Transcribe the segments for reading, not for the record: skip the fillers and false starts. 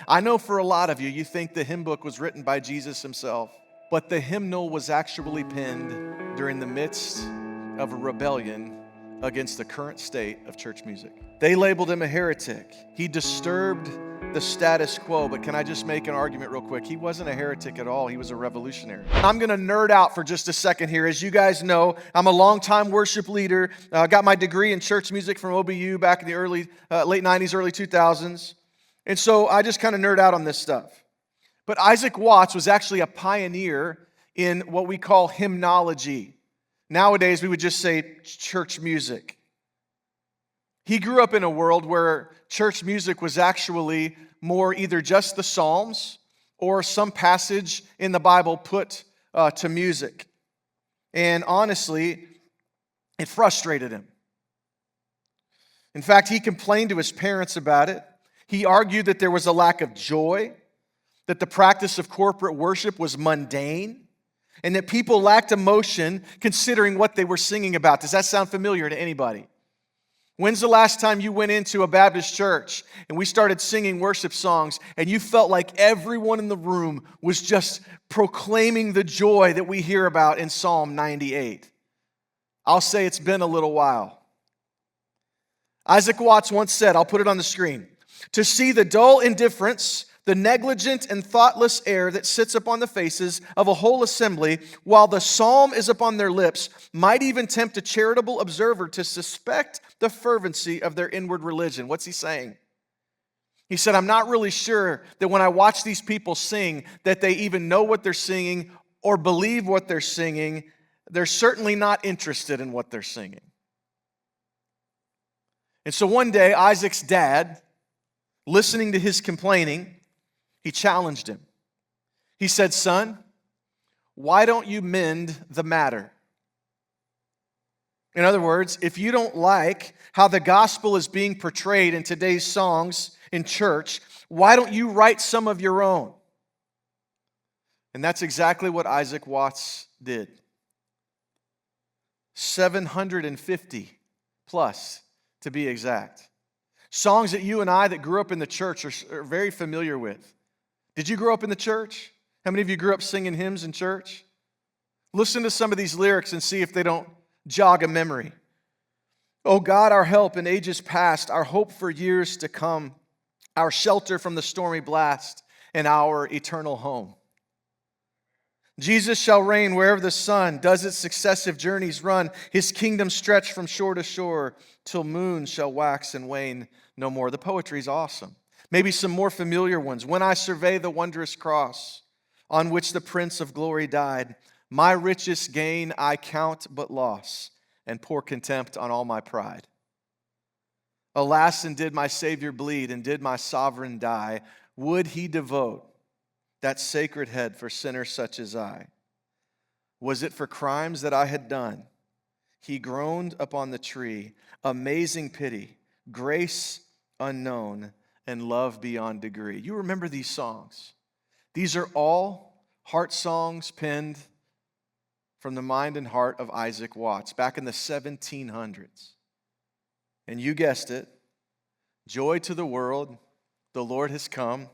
I know for a lot of you, you think the hymn book was written by Jesus himself, but the hymnal was actually penned during the midst of a rebellion against the current state of church music. They labeled him a heretic. He disturbed the status quo, but can I just make an argument real quick? He wasn't a heretic at all. He was a revolutionary. I'm going to nerd out for just a second here. As you guys know, I'm a longtime worship leader. Got my degree in church music from OBU back in the late 90s, early 2000s. And so I just kind of nerd out on this stuff. But Isaac Watts was actually a pioneer in what we call hymnology. Nowadays, we would just say church music. He grew up in a world where church music was actually more either just the Psalms or some passage in the Bible put to music. And honestly, it frustrated him. In fact, he complained to his parents about it. He argued that there was a lack of joy, that the practice of corporate worship was mundane, and that people lacked emotion considering what they were singing about. Does that sound familiar to anybody? When's the last time you went into a Baptist church and we started singing worship songs and you felt like everyone in the room was just proclaiming the joy that we hear about in Psalm 98? I'll say it's been a little while. Isaac Watts once said, I'll put it on the screen, "To see the dull indifference, the negligent and thoughtless air that sits upon the faces of a whole assembly, while the psalm is upon their lips, might even tempt a charitable observer to suspect the fervency of their inward religion." What's he saying? He said, I'm not really sure that when I watch these people sing, that they even know what they're singing or believe what they're singing. They're certainly not interested in what they're singing. And so one day, Isaac's dad, listening to his complaining, he challenged him. He said, "Son, why don't you mend the matter?" In other words, if you don't like how the gospel is being portrayed in today's songs in church, why don't you write some of your own? And that's exactly what Isaac Watts did. 750 plus, to be exact. Songs that you and I that grew up in the church are very familiar with. Did you grow up in the church? How many of you grew up singing hymns in church? Listen to some of these lyrics and see if they don't jog a memory. "O God, our help in ages past, our hope for years to come, our shelter from the stormy blast, and our eternal home. Jesus shall reign wherever the sun does its successive journeys run. His kingdom stretch from shore to shore, till moon shall wax and wane no more." The poetry's awesome. Maybe some more familiar ones. "When I survey the wondrous cross on which the Prince of Glory died, my richest gain I count but loss, and pour contempt on all my pride. Alas, and did my Savior bleed, and did my sovereign die, would he devote that sacred head for sinners such as I? Was it for crimes that I had done? He groaned upon the tree, amazing pity, grace unknown, and love beyond degree." You remember these songs. These are all heart songs penned from the mind and heart of Isaac Watts back in the 1700s. And you guessed it, joy to the world, the Lord has come.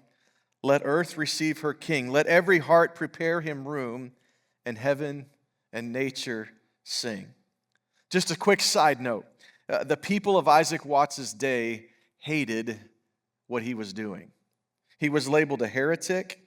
Let earth receive her King. Let every heart prepare him room, and heaven and nature sing. Just a quick side note. The people of Isaac Watts' day hated what he was doing. He was labeled a heretic.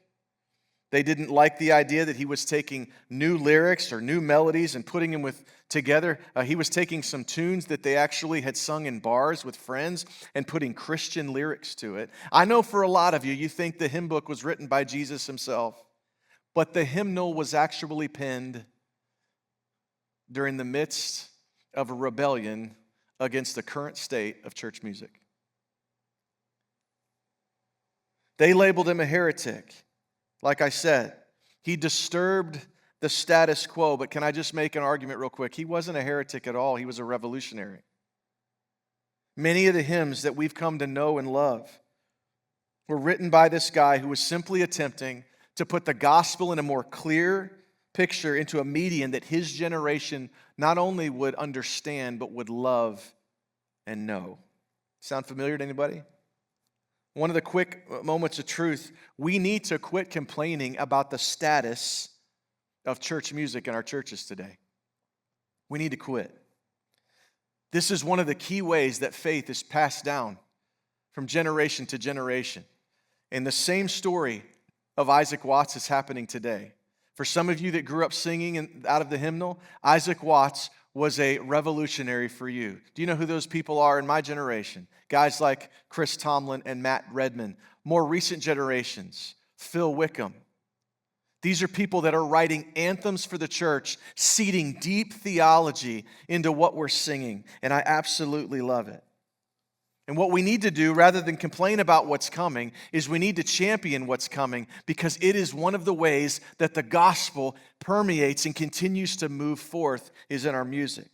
They didn't like the idea that he was taking new lyrics or new melodies and putting them together. He was taking some tunes that they actually had sung in bars with friends and putting Christian lyrics to it. I know for a lot of you, you think the hymn book was written by Jesus himself, but the hymnal was actually penned during the midst of a rebellion against the current state of church music. They labeled him a heretic. Like I said, he disturbed the status quo, but can I just make an argument real quick? He wasn't a heretic at all. He was a revolutionary. Many of the hymns that we've come to know and love were written by this guy who was simply attempting to put the gospel in a more clear picture into a medium that his generation not only would understand, but would love and know. Sound familiar to anybody? One of the quick moments of truth, we need to quit complaining about the status of church music in our churches today. We need to quit. This is one of the key ways that faith is passed down from generation to generation. And the same story of Isaac Watts is happening today. For some of you that grew up singing out of the hymnal, Isaac Watts was a revolutionary for you. Do you know who those people are in my generation? Guys like Chris Tomlin and Matt Redman. More recent generations, Phil Wickham. These are people that are writing anthems for the church, seeding deep theology into what we're singing, and I absolutely love it. And what we need to do, rather than complain about what's coming, is we need to champion what's coming, because it is one of the ways that the gospel permeates and continues to move forth is in our music.